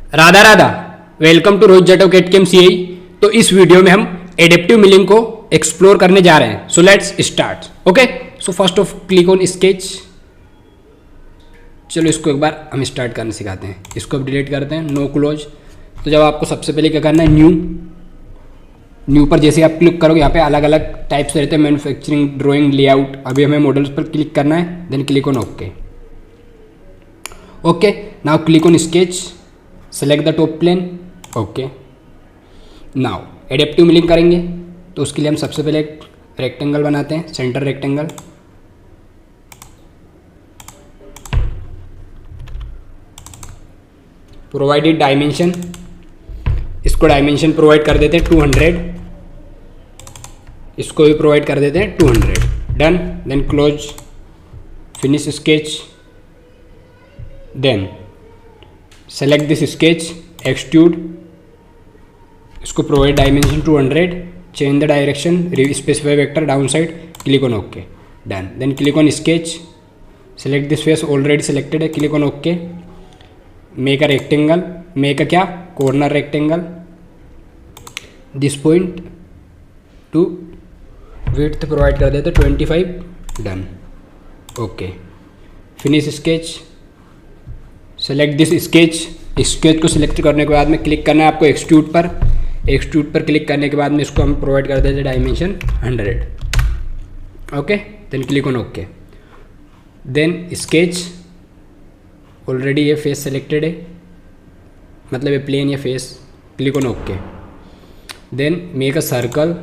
Radha Radha, welcome to Rohit Jatav केटकेम सीआई। तो इस वीडियो में हम एडेप्टिव मिलिंग को एक्सप्लोर करने जा रहे हैं। So let's start. Okay, so first of click on sketch. चलो इसको एक बार हम स्टार्ट करना सिखाते हैं। इसको अब डिलीट करते हैं, नो क्लोज। तो जब आपको सबसे पहले क्या करना है, न्यू पर जैसे आप क्लिक करोगे यहाँ पे अलग अलग टाइप्स रहते हैं, मैन्युफैक्चरिंग, ड्राइंग, लेआउट। अभी हमें मॉडल्स पर क्लिक करना है, then click on okay. Okay, now click on sketch, select the top plane. Okay, now adaptive milling करेंगे तो उसके लिए हम सबसे पहले एक रेक्टेंगल बनाते हैं, सेंटर रेक्टेंगल। प्रोवाइडेड डायमेंशन, इसको डायमेंशन प्रोवाइड कर देते हैं 200, इसको भी प्रोवाइड कर देते हैं 200। Done, then close, finish sketch, then select this sketch, extrude, इसको provide dimension 200, change the direction, specify vector down side, click on okay. Done, then click on sketch, select this face, already selected है, click on okay. Make a rectangle, make a क्या, corner rectangle, this point to width provide कर देते 25। Done, okay, finish sketch, select this sketch. Sketch को select करने के बाद में click करना है आपको एक्सट्रूड पर। एक्सट्रूड पर क्लिक करने के बाद में इसको हम प्रोवाइड कर देते हैं dimension 100। Okay, then click on okay. Then sketch, already ये फेस सेलेक्टेड है, मतलब ये प्लेन या face, click on okay. Then make a circle,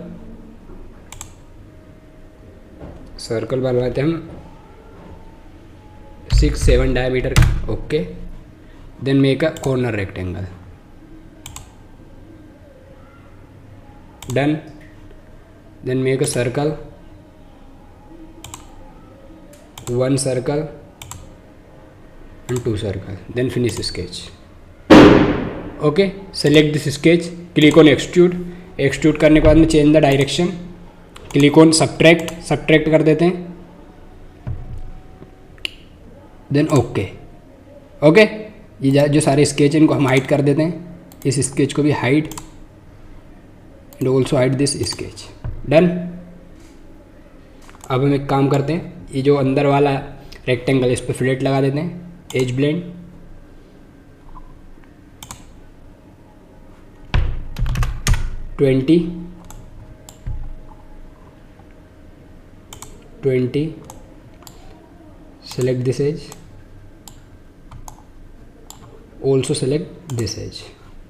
circle बनवाते हैं हम 6-7 डायमीटर का। Okay, then make a corner rectangle. Done, then make a circle, 1 circle and 2 circle, then finish sketch. Okay, select this sketch, click on extrude. Extrude करने के बाद में change the direction, click on subtract, subtract कर देते हैं, then okay. Okay, ये जो सारे स्केच हैं इनको हम हाइड कर देते हैं। इस स्केच को भी hide and also hide this sketch. Done, अब हम एक काम करते हैं, ये जो अंदर वाला रेक्टेंगल इस पर फ्लैट लगा देते हैं, edge blend, twenty, select this edge, also select this edge,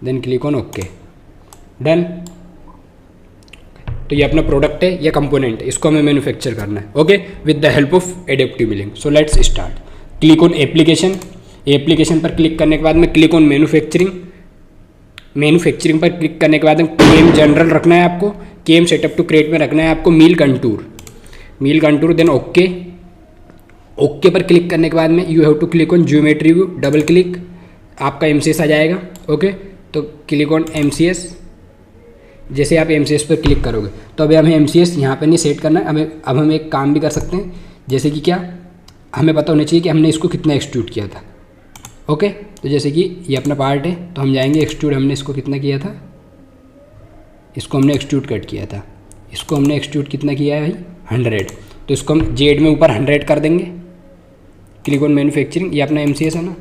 then click on OK। Done. तो ये अपना प्रोडक्ट है, ये कंपोनेंट है, इसको हमें मैन्युफैक्चर करना है। Okay, with the help of adaptive milling. So let's start. Click on application, application पर क्लिक करने के बाद में क्लिक ऑन मैन्युफैक्चरिंग। मैन्युफैक्चरिंग पर क्लिक करने के बाद में केम जनरल रखना है आपको, केम सेटअप टू क्रिएट में रखना है आपको mill contour, mill contour, then okay. Okay पर क्लिक करने के बाद में you have to click on geometry view, double click, आपका MCS आ जाएगा। ओके, तो क्लिक ऑन MCS। जैसे आप MCS पर क्लिक करोगे तो अभी हमें MCS यहाँ पर नहीं सेट करना है, अब हम एक काम भी कर सकते हैं, जैसे कि क्या, हमें पता होना चाहिए कि हमने इसको कितना एक्सट्रूड किया था। ओके, तो जैसे कि ये अपना पार्ट है तो हम जाएंगे एक्सट्रूड, हमने इसको कितना किया था, इसको हमने एक्सट्रूड कट किया था, इसको हमने एक्सट्रूड कितना किया है भाई 100, तो इसको हम जेड में ऊपर 100 कर देंगे। क्लिक ऑन मैन्युफैक्चरिंग, ये अपना MCS है ना।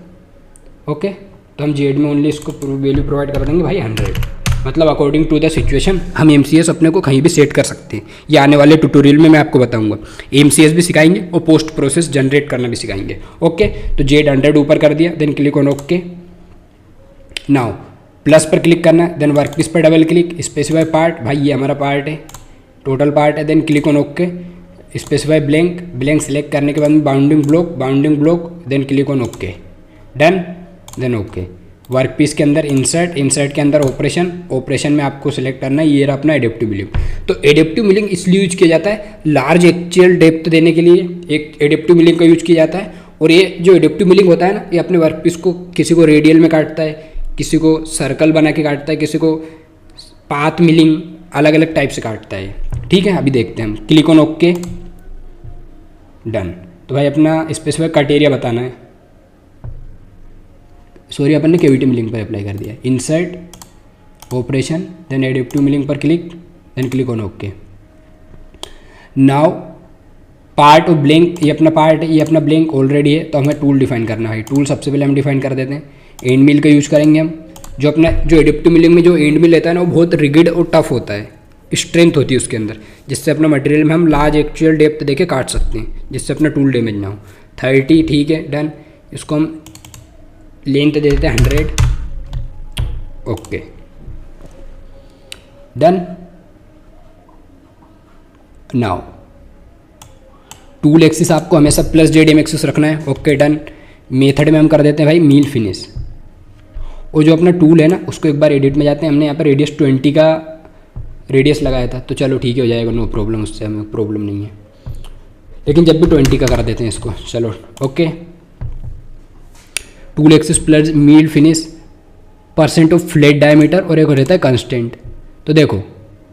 ओके, तो हम जेड में ओनली इसको वैल्यू प्रोवाइड कर देंगे भाई 100, मतलब अकॉर्डिंग टू द सिचुएशन हम MCS अपने को कहीं भी सेट कर सकते हैं। ये आने वाले ट्यूटोरियल में मैं आपको बताऊंगा, MCS भी सिखाएंगे और पोस्ट प्रोसेस जनरेट करना भी सिखाएंगे। ओके, तो जेड 100 ऊपर कर दिया, then click on okay. Now plus पर क्लिक करना है, देन वर्क पीस पर डबल क्लिक, स्पेसिफाई पार्ट, भाई ये हमारा पार्ट है, टोटल पार्ट है, then click on okay. Specify blank, blank select करने के बाद में bounding block, then click on okay. Done, then okay. Work piece के अंदर इंसर्ट, इंसर्ट के अंदर ऑपरेशन, ऑपरेशन में आपको सिलेक्ट करना है, ये रहा अपना एडेप्टिव मिलिंग। तो एडेप्टिव मिलिंग इसलिए यूज किया जाता है लार्ज एक्चुअल डेप्थ देने के लिए, एक एडेप्टिव मिलिंग का यूज किया जाता है। और ये जो एडेप्टिव मिलिंग होता है ना, ये अपने वर्क पीस को किसी को रेडियल में काटता है, किसी को सर्कल बना के काटता है, किसी को पाथ मिलिंग, अलग अलग टाइप से काटता है। ठीक है, अभी देखते हैं हम। Click on okay, done. तो भाई अपना स्पेसिफाई क्राइटेरिया बताना है, सॉरी अपन ने केविटी मिलिंग पर अप्लाई कर दिया। Insert operation, then adaptive milling पर click, then click on okay. Now part of blank, ये अपना पार्ट है, ये अपना ब्लैंक ऑलरेडी है, तो हमें टूल डिफाइन करना है। टूल सबसे पहले हम डिफाइन कर देते हैं, एंड मिल का यूज करेंगे हम। जो अपना जो एडिप्टिव मिलिंग में जो एंड मिल रहता है ना, वो बहुत रिगिड और टफ होता है, स्ट्रेंथ होती है उसके अंदर, जिससे अपना मटेरियल में हम लार्ज एक्चुअल डेप्थ देके काट सकते हैं, जिससे अपना टूल डैमेज ना हो। 30 ठीक है, डन। इसको हम लेंथ दे देते हैं 100, okay done. Now tool axis आपको हमेशा +ZM एक्सिस रखना है, ओके डन। मेथड में हम कर देते हैं भाई मील फिनिश। और जो अपना टूल है ना, उसको एक बार एडिट में जाते हैं, हमने यहाँ पर रेडियस 20 का रेडियस लगाया था, तो चलो ठीक है, हो जाएगा, नो प्रॉब्लम, उससे हमें प्रॉब्लम नहीं है। लेकिन जब भी 20 का कर देते हैं इसको, चलो okay. Tool axis plus mill finish, % of flat diameter, और एक रहता है कंस्टेंट। तो देखो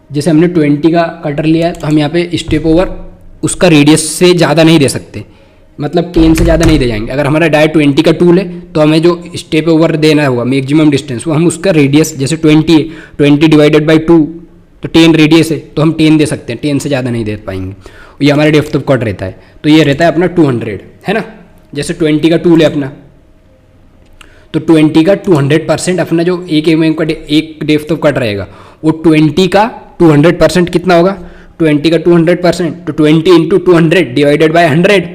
जैसे हमने 20 का कटर लिया है, तो हम यहाँ पे स्टेप ओवर उसका रेडियस से ज़्यादा नहीं दे सकते, मतलब 10 से ज़्यादा नहीं दे जाएंगे। अगर हमारा डायरेक्ट 20 का टूल है, तो हमें जो स्टेप ओवर देना होगा मैक्सिमम डिस्टेंस, वो हम उसका रेडियस, जैसे 20 है, 20 डिवाइडेड बाई 2, तो 10 रेडियस है, तो हम 10 दे सकते हैं, 10 से ज़्यादा नहीं दे पाएंगे। ये हमारा डेप्थ ऑफ कट रहता है, तो ये रहता है अपना 200, है ना। जैसे 20 का टूल है अपना, तो 20 का 200% अपना जो एक mm का एक डेप्थ ऑफ कट रहेगा, वो 20 का 200% कितना होगा, 20 का 200%, तो 20 इंटू 200 डिवाइडेड बाय 100,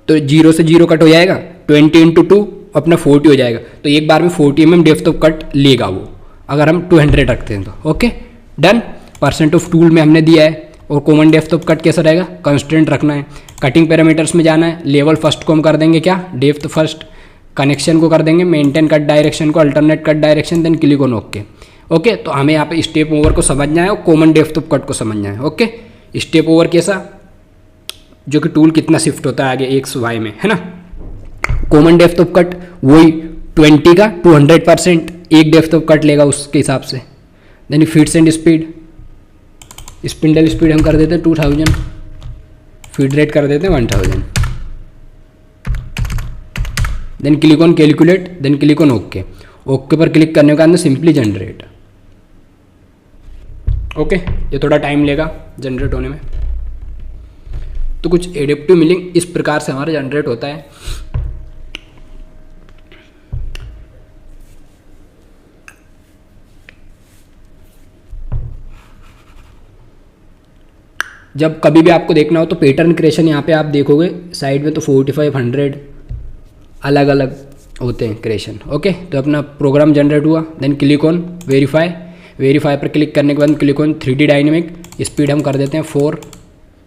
तो 0 से 0 कट हो जाएगा, 20 इंटू 2 अपना 40 हो जाएगा। तो एक बार में 40 mm डेप्थ ऑफ कट लेगा वो, अगर हम 200 रखते हैं तो, ओके डन। % ऑफ टूल में हमने दिया है। और कॉमन डेप्थ ऑफ कट कैसा रहेगा, कंस्टेंट रखना है। कटिंग पैरामीटर्स में जाना है, लेवल फर्स्ट को हम कर देंगे क्या, डेप्थ फर्स्ट। कनेक्शन को कर देंगे मेंटेन कट डायरेक्शन को alternate cut direction, then click on okay. Okay, तो हमें यहाँ पे स्टेप ओवर को समझना है और कॉमन डेप्थ ऑफ कट को समझना है। ओके, स्टेप ओवर कैसा, जो कि टूल कितना शिफ्ट होता है आगे एक्स वाई में, है ना। कॉमन डेप्थ ऑफ कट वही 20 का 200% एक डेप्थ ऑफ कट लेगा उसके हिसाब से। Then feeds and speed, spindle speed हम कर देते हैं 2000, फीड रेट कर देते हैं 1000। Then click on calculate, then click on okay. Okay पर क्लिक करने के बाद सिंपली जनरेट। ओके, ये थोड़ा टाइम लेगा जनरेट होने में। तो कुछ एडिप्टिव मिलिंग इस प्रकार से हमारा जनरेट होता है। जब कभी भी आपको देखना हो तो पैटर्न क्रिएशन यहाँ पे आप देखोगे साइड में, तो 45, 100 अलग अलग होते हैं क्रिएशन। ओके, तो अपना प्रोग्राम जनरेट हुआ। Then click on verify, verify पर क्लिक करने के बाद click on 3D dynamic, speed हम कर देते हैं 4,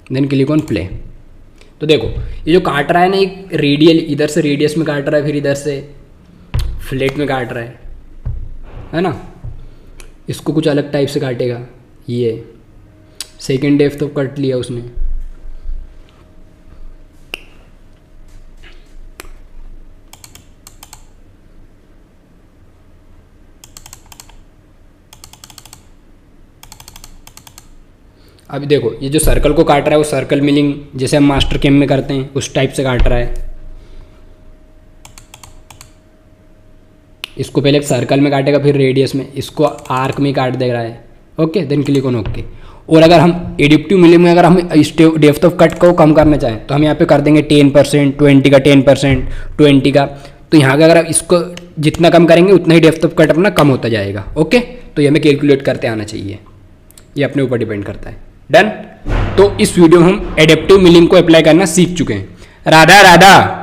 देन क्लिक ऑन प्ले। तो देखो ये जो काट रहा है ना, एक रेडियल, इधर से रेडियस में काट रहा है, फिर इधर से फ्लैट में काट रहा है ना। इसको कुछ अलग टाइप से काटेगा। ये सेकेंड डेप्थ ऑफ कट लिया उसने। अभी देखो ये जो सर्कल को काट रहा है, वो सर्कल मिलिंग जैसे हम मास्टर केम में करते हैं उस टाइप से काट रहा है। इसको पहले एक सर्कल में काटेगा, फिर रेडियस में, इसको आर्क में काट दे रहा है। Okay, then click on okay. और अगर हम एडिप्टिव मिलिंग में अगर हम डेप्थ ऑफ कट को कम करना चाहें, तो हम यहाँ पे कर देंगे 10%, 20 का 10%, 20 का। तो यहाँ का अगर इसको जितना कम करेंगे उतना ही डेप्थ ऑफ कट अपना कम होता जाएगा। ओके, तो ये हमें कैलकुलेट करते आना चाहिए, ये अपने ऊपर डिपेंड करता है। डन। तो इस वीडियो में हम एडिप्टिव मिलिंग को अप्लाई करना सीख चुके हैं। राधा राधा।